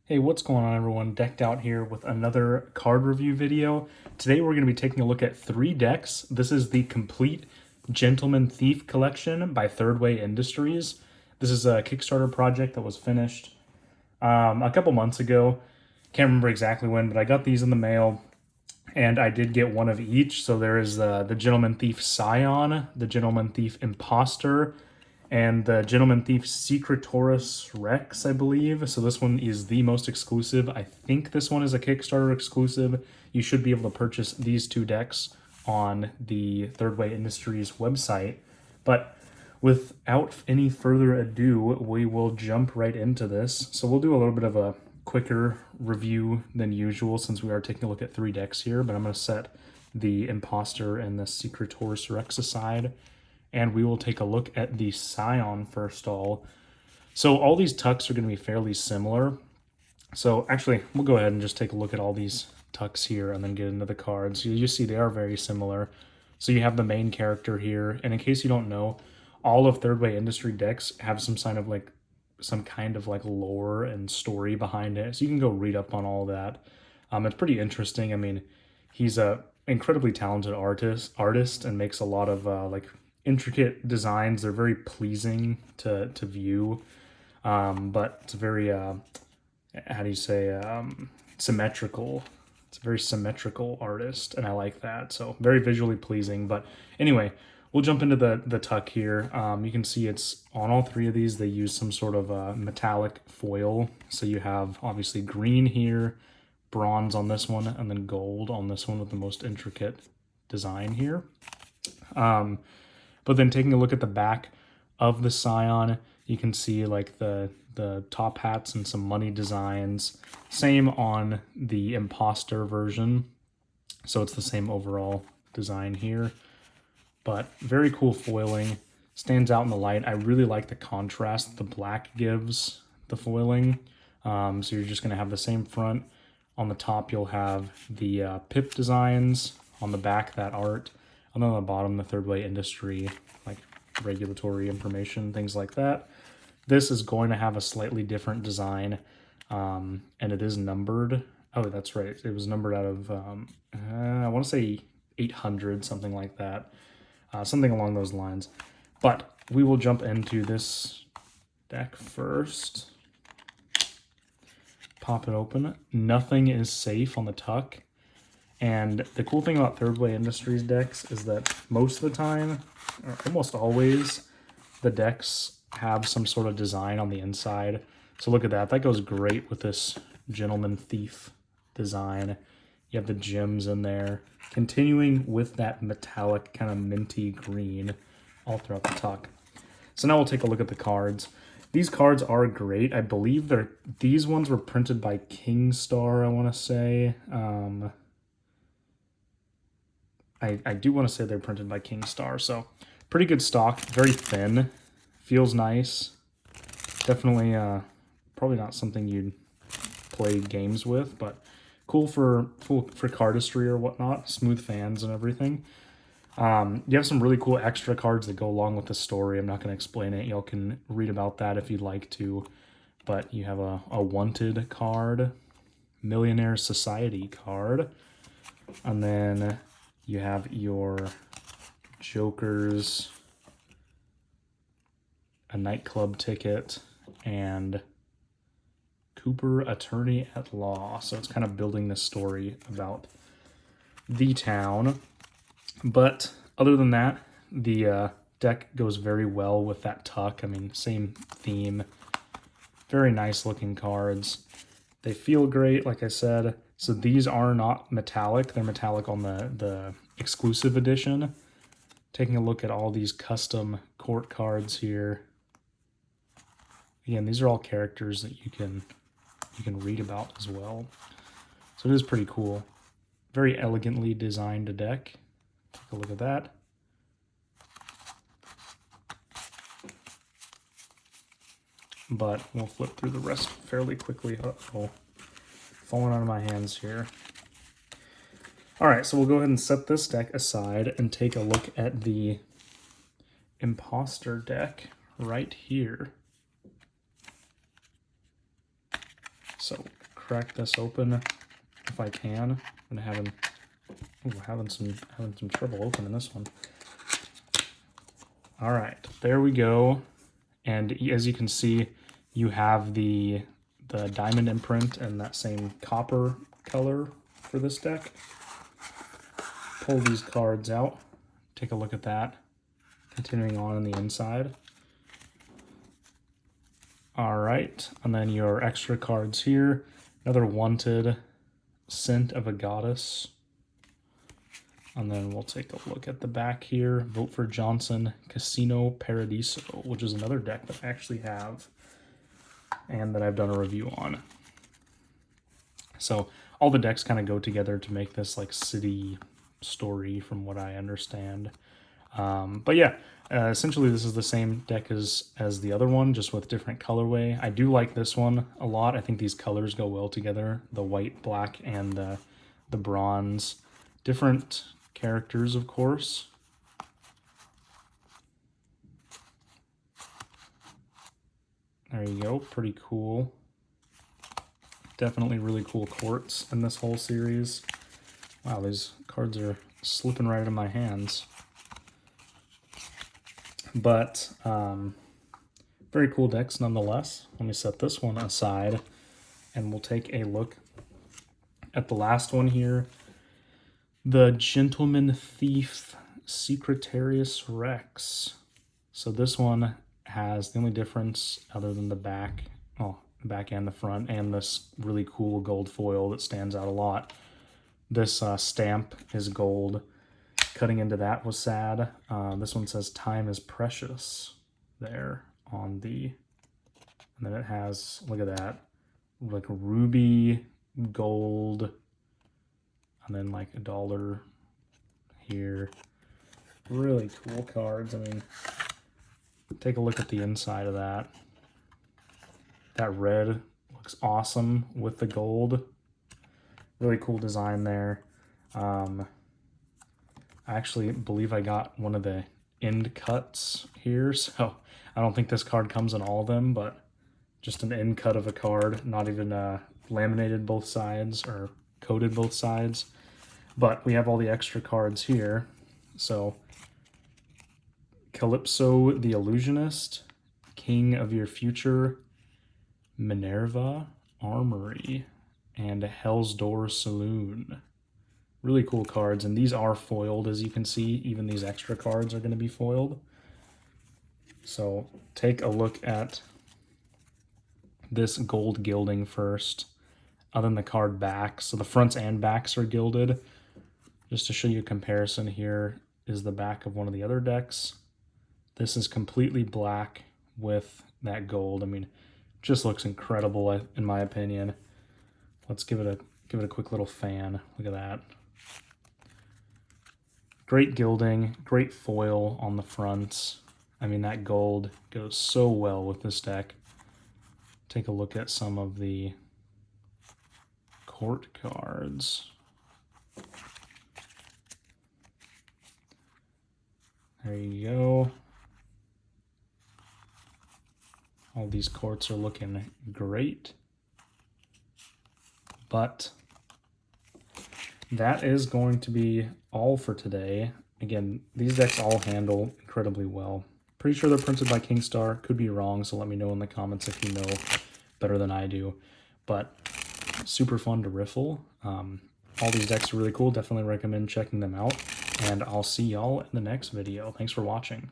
Hey, what's going on everyone? Decked out here with another card review video. Today we're going to be taking a look at 3 decks. This is the complete Gentleman Thief collection by Thirdway Industries. This is a Kickstarter project that was finished a couple months ago. Can't remember exactly when, but I got these in the mail and I did get one of each. So there is the Gentleman Thief Scion, the Gentleman Thief Imposter, and the Gentleman Thief Secretoris Rex, I believe. So this one is the most exclusive. I think this one is a Kickstarter exclusive. You should be able to purchase these 2 decks on the Thirdway Industries website. But without any further ado, we will jump right into this. So we'll do a little bit of a quicker review than usual since we are taking a look at 3 decks here, but I'm going to set the Imposter and the Secretoris Rex aside, and we will take a look at the Scion first all. So all these tucks are going to be fairly similar. So actually, we'll go ahead and just take a look at all these tucks here and then get into the cards. You just see they are very similar. So you have the main character here, and in case you don't know, all of Thirdway Industry decks have some kind of lore and story behind it. So you can go read up on all that. It's pretty interesting. I mean, he's a incredibly talented artist and makes a lot of intricate designs. They're very pleasing to view, but it's very how do you say symmetrical. It's a very symmetrical artist, and I like that. So very visually pleasing. But anyway, we'll jump into the tuck here. You can see it's on all 3 of these. They use some sort of metallic foil. So you have obviously green here, bronze on this one, and then gold on this one with the most intricate design here. But then taking a look at the back of the Scion, you can see like the top hats and some money designs. Same on the Imposter version. So it's the same overall design here. But very cool foiling. Stands out in the light. I really like the contrast the black gives the foiling. So you're just going to have the same front. On the top, you'll have the pip designs. On the back, that art. And then on the bottom, the Thirdway Industry, like regulatory information, things like that. This is going to have a slightly different design, and it is numbered. Oh, that's right. It was numbered out of, I want to say 800, something like that. Something along those lines. But we will jump into this deck first. Pop it open. Nothing is safe on the tuck. And the cool thing about Thirdway Industries decks is that most of the time, or almost always, the decks have some sort of design on the inside. So look at that. That goes great with this Gentleman Thief design. You have the gems in there. Continuing with that metallic kind of minty green all throughout the tuck. So now we'll take a look at the cards. These cards are great. I believe these ones were printed by Kingstar, I want to say. I do want to say they're printed by Kingstar, so pretty good stock, very thin, feels nice. Definitely, probably not something you'd play games with, but cool for cardistry or whatnot, smooth fans and everything. You have some really cool extra cards that go along with the story. I'm not going to explain it. Y'all can read about that if you'd like to, but you have a wanted card, Millionaire Society card, and then you have your jokers, a nightclub ticket, and Cooper, attorney at law. So it's kind of building this story about the town. But other than that, the deck goes very well with that tuck. I mean, same theme. Very nice looking cards. They feel great, like I said. So these are not metallic. They're metallic on the exclusive edition. Taking a look at all these custom court cards here. Again, these are all characters that you can read about as well. So it is pretty cool. Very elegantly designed deck. Take a look at that. But we'll flip through the rest fairly quickly. Uh-oh. Falling out of my hands here. All right, so we'll go ahead and set this deck aside and take a look at the Imposter deck right here. So crack this open if I can. I'm having some trouble opening this one. All right, there we go. And as you can see, you have the diamond imprint and that same copper color for this deck. Pull these cards out, take a look at that. Continuing on the inside. All right, and then your extra cards here. Another Wanted, Scent of a Goddess. And then we'll take a look at the back here. Vote for Johnson, Casino Paradiso, which is another deck that I actually have and that I've done a review on. So all the decks kind of go together to make this like city story from what I understand. But yeah, essentially this is the same deck as the other one, just with different colorway. I do like this one a lot. I think these colors go well together. The white, black, and the bronze. Different characters, of course. There you go, pretty cool. Definitely really cool quartz in this whole series. Wow, these cards are slipping right out of my hands. But very cool decks nonetheless. Let me set this one aside and we'll take a look at the last one here. The Gentleman Thief Secretarius Rex. So this one has the only difference other than the back, back and the front, and this really cool gold foil that stands out a lot. This stamp is gold. Cutting into that was sad. This one says time is precious there on the, and then it has, look at that, like ruby, gold, and then like $1 here. Really cool cards. I mean, take a look at the inside of that. That red looks awesome with the gold. Really cool design there. I actually believe I got one of the end cuts here, so I don't think this card comes in all of them, but just an end cut of a card, not even laminated both sides or coated both sides. But we have all the extra cards here. So Calypso the Illusionist, King of Your Future, Minerva Armory, and Hell's Door Saloon. Really cool cards, and these are foiled, as you can see. Even these extra cards are going to be foiled. So take a look at this gold gilding first, other than the card back. So the fronts and backs are gilded. Just to show you a comparison, here is the back of one of the other decks. This is completely black with that gold. I mean, just looks incredible in my opinion. Let's give it a quick little fan. Look at that. Great gilding, great foil on the fronts. I mean, that gold goes so well with this deck. Take a look at some of the court cards. There you go. All these courts are looking great. But that is going to be all for today. Again, these decks all handle incredibly well. Pretty sure they're printed by Kingstar. Could be wrong, so let me know in the comments if you know better than I do. But super fun to riffle. All these decks are really cool. Definitely recommend checking them out. And I'll see y'all in the next video. Thanks for watching.